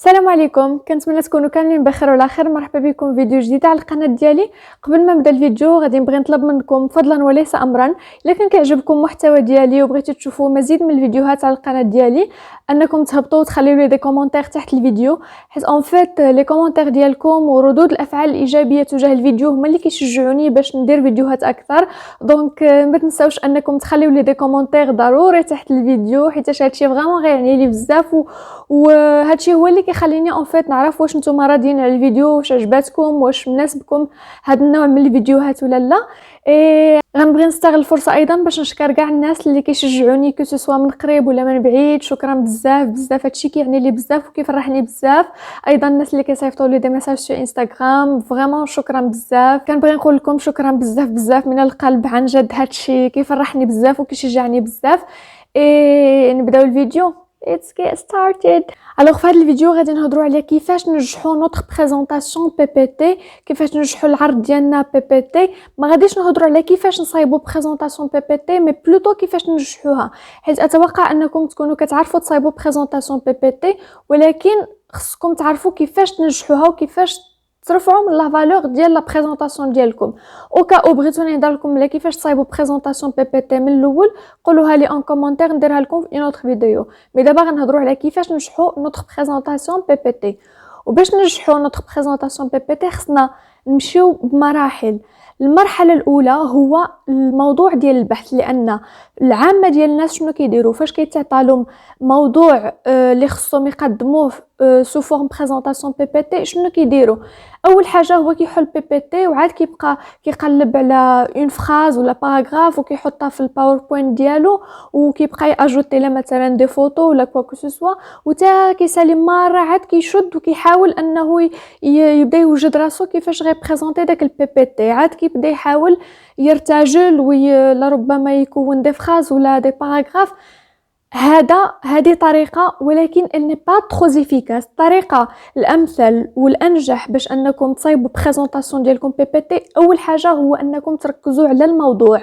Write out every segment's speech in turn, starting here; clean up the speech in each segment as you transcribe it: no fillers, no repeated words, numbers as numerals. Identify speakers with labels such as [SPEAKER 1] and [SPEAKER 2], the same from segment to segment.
[SPEAKER 1] السلام عليكم، كنتمنى تكونوا كاملين بخير وعلى خير. مرحبا بكم في فيديو جديد على القناه ديالي. قبل ما نبدا الفيديو غادي نبغي نطلب منكم فضلا وليس امرا، الا كان كيعجبكم المحتوى ديالي وبغيتوا تشوفوا مزيد من الفيديوهات على القناه ديالي انكم تهبطوا وتخليوا لي دي كومونتير تحت الفيديو، حيت اون فيت لي كومونتير ديالكم وردود الافعال الايجابيه تجاه الفيديو هما اللي كيشجعوني باش ندير فيديوهات اكثر. دونك ما تنساوش انكم تخليوا لي دي كومونتير ضروري تحت الفيديو، حيت هادشي فريمون غيعني لي بزاف وهادشي هو اللي كيخليني اون فيت نعرف واش نتوما راضيين على الفيديو، واش عجباتكم، واش مناسبكم هاد النوع من الفيديوهات ولا لا. غنبغي نستغل الفرصه ايضا باش نشكر كاع الناس اللي كيشجعوني كو سوا من قريب ولا من بعيد. شكرا بزاف بزاف، هادشي كيعني لي بزاف وكيفرحني بزاف. ايضا الناس اللي كيصيفطوا لي دي ميساج في انستغرام، فريمون شكرا بزاف. كنبغي نقول لكم شكرا بزاف بزاف من القلب، عن جد هادشي كيفرحني بزاف وكيشجعني بزاف. نبداو الفيديو. Let's get started. Alors في هذا الفيديو غادي نهضروا على كيفاش ننجحوا نوتر بريزونطاسيون بي بي تي، كيفاش ننجحوا العرض ديالنا بي بي تي. ما غاديش نهضروا على كيفاش نصايبوا بريزونطاسيون بي بي تي، مي بلوتو كيفاش ننجحوها، حيت اتوقع انكم تكونوا كتعرفوا تصايبوا بريزونطاسيون بي بي تي، ولكن خصكم تعرفوا كيفاش تنجحوها وكيفاش ترفعوا من لا فالور ديال لا بريزونطاسيون ديالكم. اوكا او بغيتوني نهضر لكم على كيفاش تصايبوا بريزونطاسيون بي بي تي من الاول، قولوها لي ان كومونتير نديرها لكم في اون اوتر فيديو. مي دابا غنهضروا على كيفاش ننجحوا نوتر بريزونطاسيون بي بي تي. وباش ننجحوا نوتر بريزونطاسيون بي بي تي خصنا نمشيو بمراحل. المرحله الاولى هو الموضوع ديال البحث، لان العامه ديال الناس شنو كيديروا فاش كيتعطى لهم موضوع اللي خصهم يقدموه سو فورم بريزونطاسيون بي بي تي، شنو كيديروا؟ اول حاجه هو كيحل بي بي تي وعاد كيبقى كيقلب على اون فراز ولا باراغراف وكيحطها في الباوربوينت ديالو، وكيبقى ياجوتي لها مثلا دي فوتو ولا كوا كو سوا، وتا كيسالي مره عاد كيشد وكيحاول انه يبدا يوجد راسو كيفاش غيبريزونطي داك البي بي تي. عاد كيبدا يحاول يرتجل لربما يكون دي فراز ولا دي باراغراف. هذه طريقه، ولكن elle n'est pas trop efficace. الطريقه الامثل والانجح باش انكم تصايبوا بريزونطاسيون ديالكم بي بي تي، اول حاجه هو انكم تركزوا على الموضوع.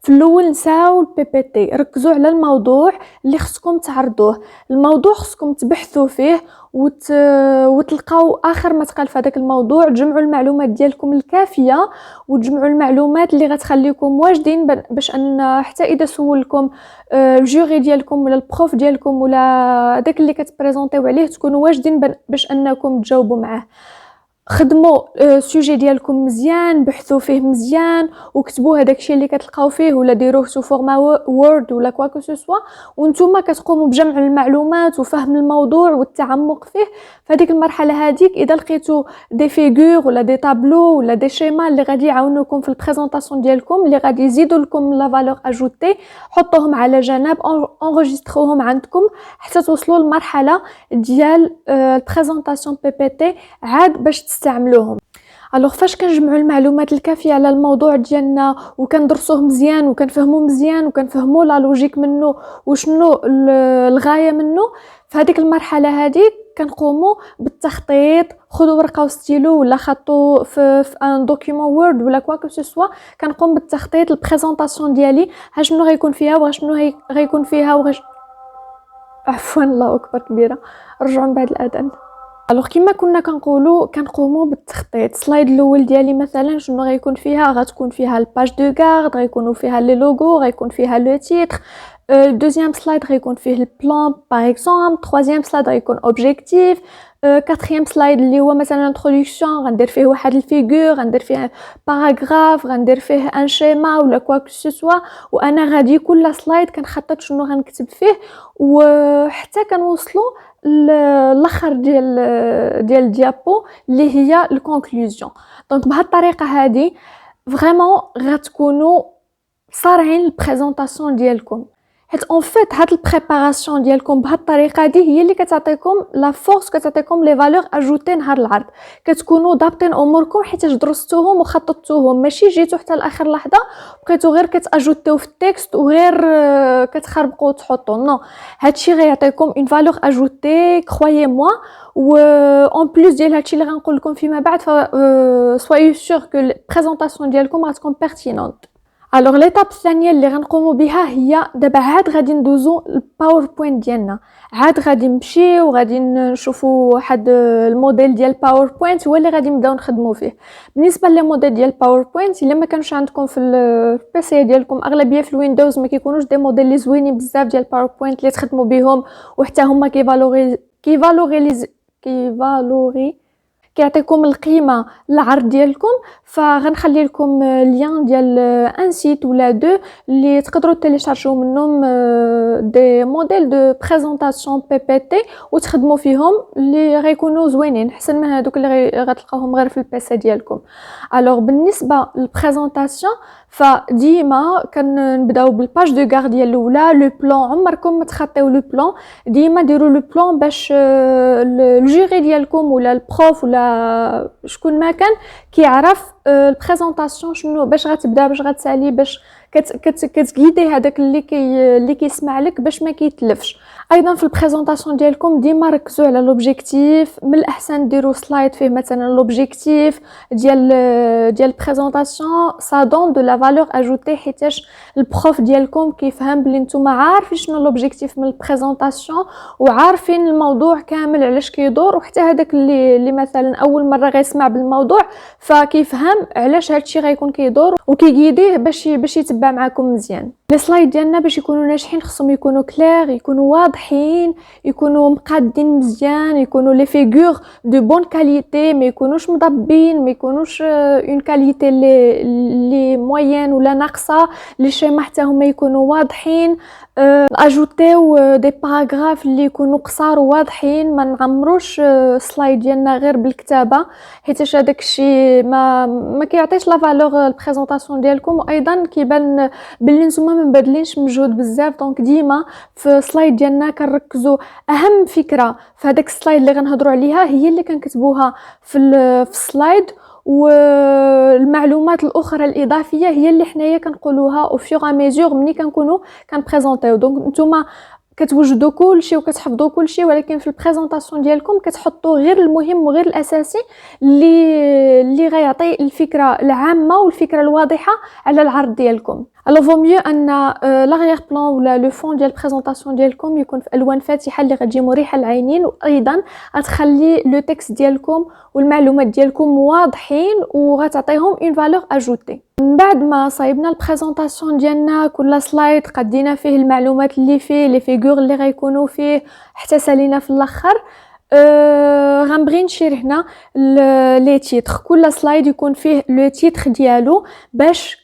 [SPEAKER 1] في الاول نساو البي بي تي، ركزوا على الموضوع اللي خصكم تعرضوه. الموضوع خصكم تبحثوا فيه وتلقاو اخر ما تقال في هذاك الموضوع، تجمعوا المعلومات ديالكم الكافيه وتجمعوا المعلومات اللي غتخليكم واجدين باش ان حتى اذا سولكم الجوري ديالكم ولا البروف ديالكم ولا داك اللي كتبريزونطيو عليه تكونوا واجدين باش انكم تجاوبوا معاه. خدموا سوجي ديالكم مزيان، بحثوا فيه مزيان وكتبوا هذاك الشيء اللي كتلقاو فيه ولا ديروه سو فورما وورد ولا كوا كو سوا، وانتم كتقوموا بجمع المعلومات وفهم الموضوع والتعمق فيه. فهذيك المرحله هذيك اذا لقيتوا دي فيغور ولا دي طابلو ولا دي شيما اللي غادي يعاونوكم في البريزونطاسيون ديالكم، اللي غادي يزيدوا لكم لا فالور اجوتي، حطوهم على جنب، انغيستروهم عندكم حتى توصلوا للمرحله ديال البريزونطاسيون بي بي تي عاد باش تستعملوهم. الوغ فاش كنجمعوا المعلومات الكافيه على الموضوع ديالنا وكندرسوه مزيان وكنفهموه مزيان وكنفهموا لا لوجيك منه وشنو الغايه منه، في هذيك المرحله هذيك كنقوموا بالتخطيط. خذوا ورقه وستيلو ولا خطوا في ان دوكيومون وورد ولا كوا كو سوا، كنقوم بالتخطيط البريزونطاسيون ديالي، ها شنو غيكون فيها وشنو غيكون فيها عفوا الله اكبر كبيره، رجعوا من بعد الاذان. الوغ كيما كنا كنقوموا بالتخطيط. سلايد الاول ديالي مثلا شنو غيكون فيها؟ غتكون فيها الباج دو غارد، غيكونوا فيها لي لوغو، غيكون فيها لو تيتر. دوزيام سلايد غيكون فيه البلان باغ اكزومبل. تروازيام سلايد غيكون اوبجيكتيف. كاتريام سلايد اللي هو مثلا انتروداكسيون، غندير فيه واحد الفيغور، غندير فيه باراغراف، غندير فيه ان شيما ولا كوا كو سوا، وانا غادي كل سلايد كنخطط شنو غنكتب فيه وحتى كنوصلوا الاخر ديال الديابو اللي هي الكونكلوزيون. دونك بهذه الطريقه هذه فريمون غتكونوا صارعين البريزونطاسيون ديالكم، حيت اون فيت هاد البريباراسيون ديالكم بهاد الطريقه هذه هي اللي كتعطيكم لا فورس، كتعطيكم لي فالور اجوتي نهار العرض. كتكونوا ضابطين اموركم حيت درستوهم وخططتوهم، ماشي جيتو حتى لاخر لحظه بقيتو غير كتاجوتيو في التكست وغير كتخربقوا وتحطوا. نو، هادشي غيعطيكم اون فالور اجوتي كرويي موا. و اون بليس ديال هادشي اللي غنقول لكم فيما بعد، سويو سور كو البريزونطاسيون ديالكم غتكون بيرتينونت. الوغ ليطاب الثانيه اللي غنقوموا بها هي دابا عاد غادي ندوزو الباوربوينت ديالنا. عاد غادي نمشيو وغادي نشوفوا واحد الموديل ديال باوربوينت هو اللي غادي نبداو نخدموا فيه. بالنسبه للموديل ديال باوربوينت الا ما كانش عندكم في البيسي ديالكم، اغلبيه في الويندوز ما كيكونوش دي موديل اللي زوينين بزاف ديال باوربوينت اللي تخدموا بهم وحتى هما كيعطيكم القيمه العرض ديالكم. فغنخلي لكم لين ديال ان سيت ولا دو اللي تقدروا تيليشارجيو منهم دي موديل دو بريزونطاسيون بي بي تي وتخدموا فيهم اللي غيكونوا زوينين احسن من هذوك اللي غتلقاوهم غير في البيسي ديالكم. الوغ بالنسبه للبريزونطاسيون فديما كنبداو بالباج دو غار ديال الاولى. لو بلان عمركم ما تخطيو لو بلان، ديما ديروا لو بلان باش الجوري ديالكم ولا البروف ولا شكون ما كان كيعرف البريزونطاسيون شنو باش غتبدا باش غتسالي باش كتغيدي هذاك اللي كيسمع لك باش ما كيتلفش. ايضا في البريزونطاسيون ديالكم ديما ركزوا على لوبجيكتيف. من الاحسن ديروا سلايد فيه مثلا لوبجيكتيف ديال البريزونطاسيون سا دون دو لا فالور اجوتي، حيتاش البروف ديالكم كيفهم بلي نتوما عارفين شنو لوبجيكتيف من البريزونطاسيون وعارفين الموضوع كامل علاش كيدور، وحتى هذاك اللي مثلا اول مره غيسمع بالموضوع فكيفهم علاش هادشي غيكون كيدور وكيغيديه باش يتبع معكم مزيان. لي سلايد ديالنا باش يكونوا ناجحين خصهم يكونوا كلير، يكونوا واضحين، يكونوا مقادين مزيان، يكونوا لي فيغور دو بون كاليتي، ما يكونوش مضبين، ما يكونوش اون كاليتي لي موين ولا ناقصه. لي شيما حتى هما يكونوا واضحين. اجوتيو دي باراغراف اللي يكونوا قصار وواضحين، ما نعمروش سلايد ديالنا غير بالكتابه حيت هذاك الشيء ما كيعطيش لا فالور البريزونطاسيون ديالكم، وايضا كيبان باللي نتوما ما مبادلينش مجهود بزاف. دونك ديما في سلايد ديالنا كنركزوا اهم فكره في هذاك السلايد اللي غنهضروا عليها هي اللي كنكتبوها في السلايد، والمعلومات الاخرى الاضافيه هي اللي حنايا كنقولوها او فيغ ميزور ملي كنكونوا كنبريزونطيو. دونك نتوما كتوجدوا كلشي وكتحفظوا كلشي، ولكن في البريزونطاسيون ديالكم كتحطوا غير المهم وغير الاساسي اللي غيعطي الفكره العامه والفكره الواضحه على العرض ديالكم. الو فو ميو ان لاغيير بلان ولا لو فون ديال البريزونطاسيون ديالكم يكون في الوان فاتحه اللي غتجي مريحه للعينين، وايضا غتخلي لو تكست ديالكم والمعلومات ديالكم واضحين وغتعطيهم اون فالور اجوتي. من بعد ما صايبنا البريزونطاسيون ديالنا كل سلايد قدينا فيه المعلومات اللي فيه لي فيغور اللي غيكونوا فيه حتى سالينا في الاخر، غنبغي نشير هنا لي تيتر. كل سلايد يكون فيه لو تيتر ديالو باش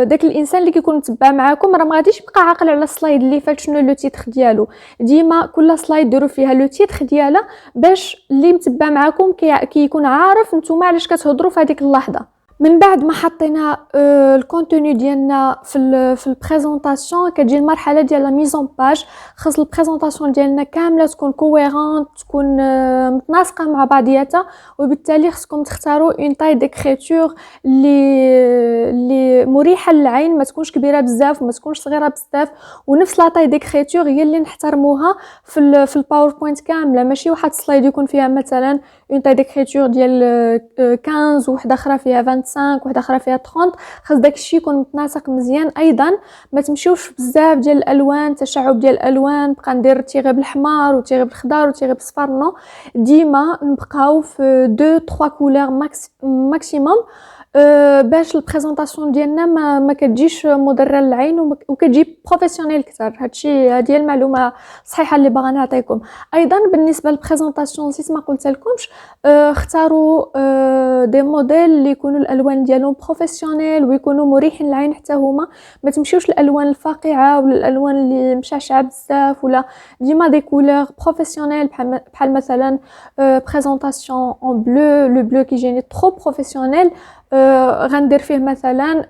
[SPEAKER 1] داك الانسان اللي كيكون متبع معاكم راه ما غاديش يبقى عاقل على السلايد اللي فات شنو لو تيتر ديالو. ديما كل سلايد ديروا فيها لو تيتر ديالها باش اللي متبع معاكم كيكون عارف نتوما علاش كتهضروا في هذيك اللحظه. من بعد ما حطينا الكونتوني ديالنا في البريزونطاسيون كتجي المرحله ديال لا ميزون باج. خاص البريزونطاسيون ديالنا كامله تكون كويرونت، تكون متناسقه مع بعضياتها، وبالتالي خصكم تختاروا اون تاي ديكريتور اللي مريحه للعين، ما تكونش كبيره بزاف وما تكونش صغيره بزاف، ونفس لا تاي ديكريتور هي اللي نحترموها في الباوربوينت كامله. ماشي واحد سلايد يكون فيها مثلا اون تاي ديكريتور ديال 15 وحده اخرى فيها 25 وحده اخرى فيها 30. خاص داكشي يكون متناسق مزيان. ايضا ما تمشيوش بزاف ديال الالوان، تشعب ديال الالوان، بقى ندير تيغي بالحمار وتيغي بالخضار وتيغي بالصفر. نو، ديما نبقاو في 2 3 كولور ماكسيموم باش البريزونطاسيون ديالنا ما كتجيش مضره للعين وكتجي بروفيسيونيل اكثر. هادشي هذه المعلومه صحيحه اللي باغا نعطيكم. ايضا بالنسبه للبريزونطاسيون نسيت ما قلت لكمش، اختاروا دي موديل اللي يكونوا الالوان ديالهم بروفيسيونيل ويكونوا مريحين للعين حتى هما. ما تمشيوش الالوان الفاقعه ولا الالوان اللي مشعشعه بزاف، ولا ديما دي كولور بروفيسيونيل بحال مثلا بريزونطاسيون اون بلو. لو بلو كيجيني ترو بروفيسيونيل، غندير فيه مثلا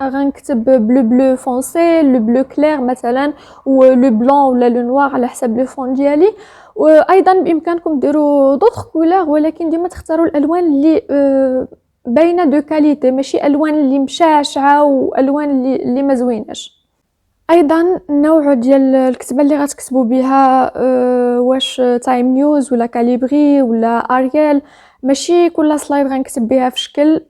[SPEAKER 1] غنكتب بلو فونسي، لو بلو كلير مثلا، ولو بلون ولا لو نوار على حسب لو فون ديالي. وايضا بامكانكم ديروا دوطخ كولور، ولكن ديما تختاروا الالوان اللي باينه دو كاليتي، ماشي الوان اللي مشعشعه والوان اللي ما زويناش. ايضا النوع ديال الكتابه اللي غتكتبوا بها واش تايم نيوز ولا كاليبري ولا اريال، ماشي كل سلايد غنكتب بها في شكل.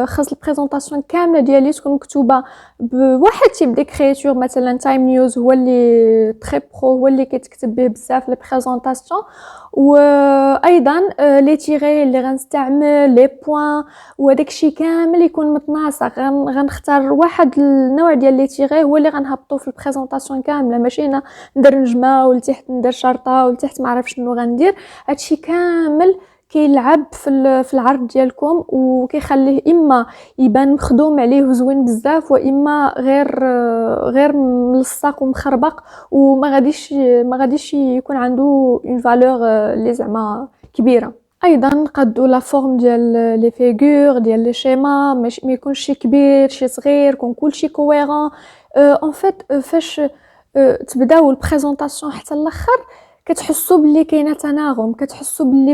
[SPEAKER 1] خاص البريزونطاسيون كامله ديالي تكون مكتوبه بواحد تيب ديكريتور. مثلا تايم نيوز هو اللي تري برو، هو اللي كيتكتب به بزاف لي بريزونطاسيون. وايضا لي تيغي اللي غنستعمل لي بوين وداك الشيء كامل يكون متناسق. غنختار واحد النوع ديال لي تيغي هو اللي غنهبطو في البريزونطاسيون كامله، ماشي انا ندير نجمه ولتحت ندير شرطه ولتحت ما عرف شنو غندير. هادشي كامل كيلعب في العرض ديالكم وكيخليه اما يبان مخدوم عليه وزوين بزاف، واما غير ملصق ومخربق وما غاديش يكون عنده اون فالور اللي زعما كبيره. ايضا نقادو لا فورم ديال لي فيغور ديال لي شيما، ما يكونش شي كبير شي صغير، يكون كلشي كويرون. اون فيت فاش تبداو البريزونطاسيون حتى الاخر كتحسوا باللي كاينه تناغم، كتحسوا باللي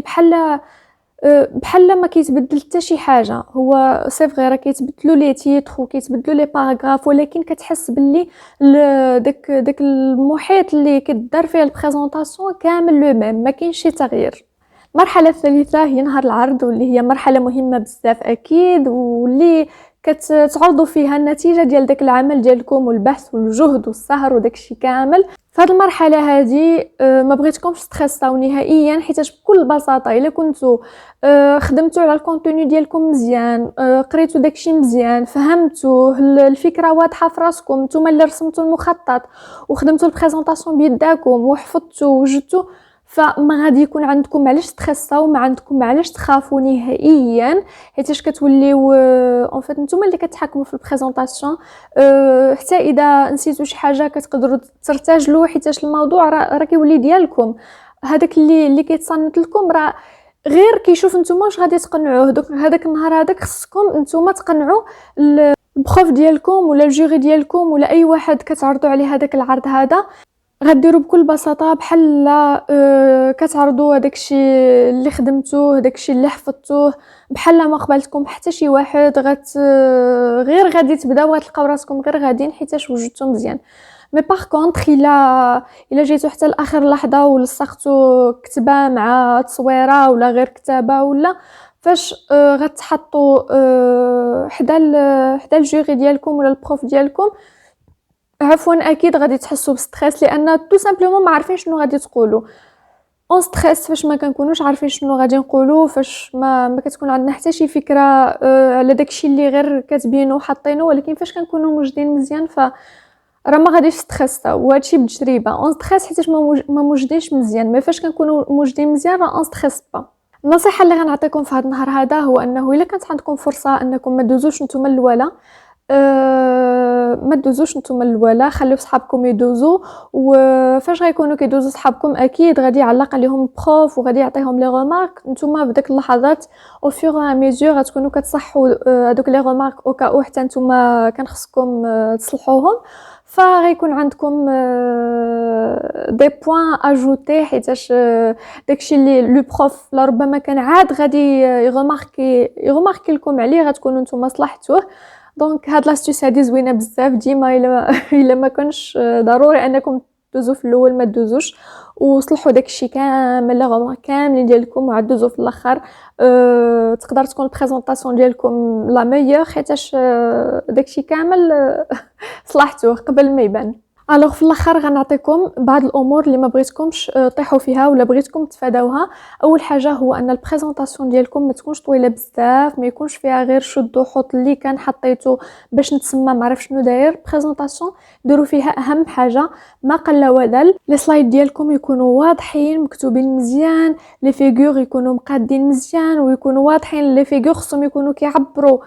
[SPEAKER 1] بحال ما كيتبدل حتى شي حاجه. هو سي فغي راه كيتبدلوا لي تيتر وكيتبدلوا لي باراغراف، ولكن كتحس باللي داك المحيط اللي كدار فيه البريزونطاسيون كامل لو ميم، ما كاينش شي تغيير. المرحله الثالثه هي نهار العرض، واللي هي مرحله مهمه بزاف اكيد، واللي كتعرضوا فيها النتيجه ديال داك العمل ديالكم والبحث والجهد والسهر وداك الشيء كامل. فهاد المرحله هذه ما بغيتكمش ستريساو نهائيا، حيت بكل بساطه الا كنتو خدمتوا على الكونتوني ديالكم مزيان، قريتوا داكشي مزيان، فهمتوه، الفكره واضحه في راسكم، نتوما اللي رسمتوا المخطط وخدمتوا البريزونطاسيون بيداكم وحفظتوا ووجدتوا، فما غادي يكون عندكم علاش تخساو، ما عندكم علاش تخافوا نهائيا، حيتاش كتوليو اون فيت نتوما اللي كتحكموا في البريزونطاسيون. حتى اذا نسيتوا شي حاجه كتقدروا ترتجلوا، حيتاش الموضوع راه كيولي ديالكم. هذاك اللي كيتصنت لكم راه غير كيشوف نتوما واش غادي تقنعوه. هذاك النهار هذاك خصكم نتوما تقنعوا البروف ديالكم ولا الجوري ديالكم ولا اي واحد كتعرضوا عليه هذاك العرض هذا. غديروا بكل بساطه بحال كتعرضوا داكشي اللي خدمتوه، داكشي اللي حفظتوه، بحال ما قبلتكم حتى شي واحد. غير غادي تبداو غتلقاو راسكم غير غاديين حيتاش وجدتو مزيان. مي باغ كونطخ الا جيتو حتى لاخر لحظه ولصقتو كتبه مع تصويره ولا غير كتابه، ولا فاش غتحطوا حدا الجوري ديالكم ولا البروف ديالكم، عفوا اكيد غادي تحسوا بستريس، لان تو سامبلومون ما عارفين شنو غادي تقولوا. اون ستريس فاش ما كنكونوش عارفين شنو غادي نقولوا، فاش ما كتكون عندنا حتى شي فكره على داكشي اللي غير كاتبينه وحاطينه، ولكن فاش كنكونوا موجدين مزيان راه ما غاديش ستريس. وهادشي بتجربه اون ستريس حيت ما موجدينش مزيان، مي فاش كنكونوا موجدين مزيان راه اون ستريس با. النصيحه اللي غنعطيكم في هذا النهار هذا هو انه الا كانت عندكم فرصه انكم ما دوزوش نتوما الاولى، ما تدوزوش نتوما الاولى، خليو صحابكم يدوزوا. وفاش غيكونوا كيدوزوا صحابكم اكيد غادي يعلق عليهم البروف وغادي يعطيهم لي رومارك. نتوما في داك اللحظات او فور ا ميزور غتكونوا كتصحوا هذوك لي رومارك او كاو حتى نتوما كان خصكم تصلحوهم، فغيكون عندكم دي بوين اجوتي، حيتاش داكشي اللي لو بروف لربما كان عاد غادي يغماركي لكم عليه غتكونوا نتوما صلحتوه. دونك هاد لاستيس هادي زوينه بزاف. ديما الا ما كانش ضروري انكم تدوزوا في الاول ما تدوزوش وصلحوا داكشي كامل لي غومارك كاملين ديالكم وعاد دوزوا في الاخر. تقدر تكون البريزونطاسيون ديالكم لا ميور حيتاش داكشي كامل صلحتوه قبل ما يبان. الوغ في الاخر غنعطيكم بعض الامور اللي ما بغيتكمش طيحوا فيها ولا بغيتكم تفاداوها. اول حاجه هو ان البريزونطاسيون ديالكم ما تكونش طويله بزاف، ما يكونش فيها غير شد وحط اللي كان حطيته باش نتسمى ما عرف شنو داير. بريزونطاسيون ديروا فيها اهم حاجه ما قل ودل. لي سلايد ديالكم يكونوا واضحين مكتوبين مزيان، لي فيغور يكونوا مقادين مزيان ويكونوا واضحين. لي فيغور خصهم يكونوا كيعبروا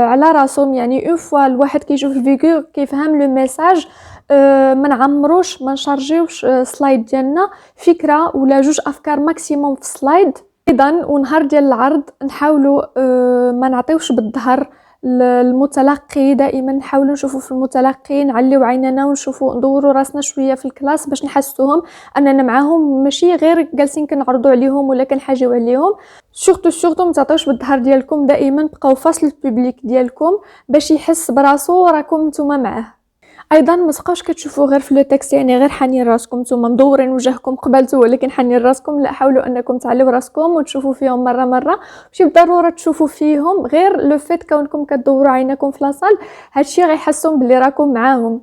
[SPEAKER 1] على راسهم، يعني اون فوا الواحد كيشوف الفيغور كيفهم لو ميساج. ما نعمروش ما نشارجيوش سلايد ديالنا فكره ولا جوج افكار ماكسيموم في سلايد. ايضا ونهار ديال العرض نحاولوا ما نعطيوش بالظهر المتلقي، دائما نحاولوا نشوفوا في المتلقي، نعليو عيننا ونشوفوا ندوروا راسنا شويه في الكلاس باش نحسوهم اننا معاهم، ماشي غير جالسين كنعرضوا عليهم ولا كنحاجيو عليهم. سورتو ما تعطيوش بالظهر ديالكم، دائما بقاو فاصل البوبليك ديالكم باش يحس براسو راكم نتوما معاه. ايضا ما تبقاوش كتشوفوا غير في لو تكست، يعني غير حانين راسكم نتوما مدورين وجهكم قبلتوا ولكن حانين راسكم، لا، حاولوا انكم تعليو راسكم وتشوفوا فيهم مره ماشي بالضروره تشوفوا فيهم، غير لو فيت كونكم كدوروا عينكم في لاصال هادشي غيحسهم بلي راكم معاهم.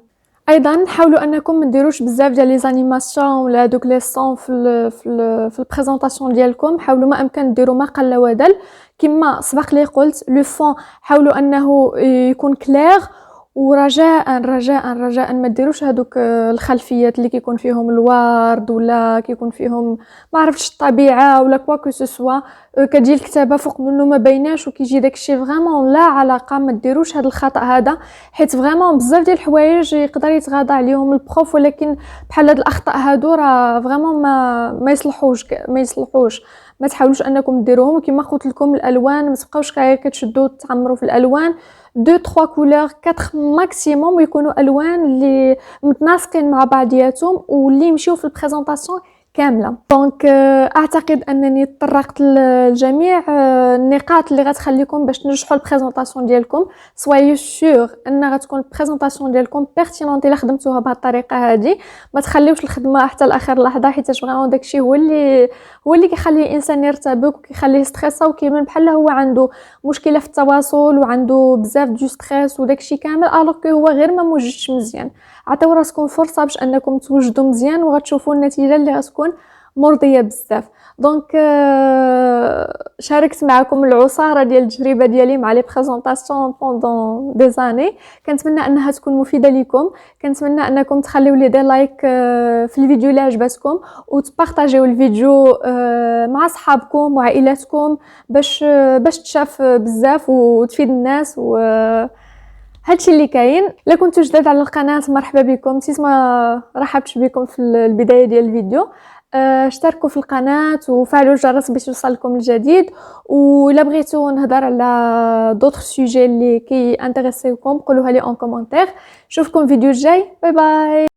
[SPEAKER 1] ايضا حاولوا انكم ما ديروش بزاف ديال لي زانيماسيون ولا دوك لي صون في البريزونطاسيون ديالكم، حاولوا ما امكن ديروا ما قل ودل. كما سبق لي قلت لو فون حاولوا انه يكون كلير، ورجاء ما ديروش هذوك الخلفيات اللي كيكون فيهم الورد ولا كيكون فيهم ما عرفتش الطبيعه ولا كوا كو سوسوا، كتجي الكتابه فوق منه ما بيناش وكيجي داكشي فريمون لا علاقه. ما ديروش هذا الخطا هذا، حيت فريمون بزاف ديال الحوايج يقدر يتغاضى عليهم البروف، ولكن بحال هاد الاخطاء هادو راه فريمون ما يصلحوش. ما تحاولوش انكم ديروهم. كما قلت لكم الالوان ما تبقاوش كتشدوا تعمروا في الالوان، 2 3 كولور 4 ماكسيموم، ويكونوا الوان اللي متناسقين مع بعضياتهم واللي يمشيو في البريزونطاسيون كامله. دونك اعتقد انني طرقت لجميع النقاط اللي غتخليكم باش تنجحوا البريزونطاسيون ديالكم. سوايي سور ان غتكون البريزونطاسيون ديالكم بيرتينونت الا خدمتوها بهذه الطريقه هذه. ما تخليوش الخدمه حتى لاخر لحظه، حيت فريمون داكشي هو اللي كيخلي الانسان يرتبك وكيخليه ستريسا وكيبان بحال هو عنده مشكله في التواصل وعنده بزاف دو ستريس وداكشي كامل، الوغ كو هو غير ما موجدش مزيان. عطيو راسكم فرصه باش انكم توجدوا مزيان وغتشوفوا النتيجه اللي غتكون مرضيه بزاف. دونك شاركت معكم العصاره ديال التجربه ديالي مع لي بريزونطاسيون بوندون دي زاني. كنتمنى انها تكون مفيده لكم، كنتمنى انكم تخليو لي دي لايك في الفيديو اللي عجبتكم وتبارطاجيو الفيديو مع صحابكم وعائلاتكم باش تشاف بزاف وتفيد الناس. و هادشي اللي كاين. الا كنتو جداد على القناه مرحبا بكم، نسيت ما رحبتش بكم في البدايه ديال الفيديو. اشتركوا في القناه وفعلوا الجرس باش يوصلكم الجديد، ولا بغيتو نهضر على دوطر سوجي اللي كي انتريسيوكم قولوها لي اون كومونتير. نشوفكم فيديو الجاي، باي باي.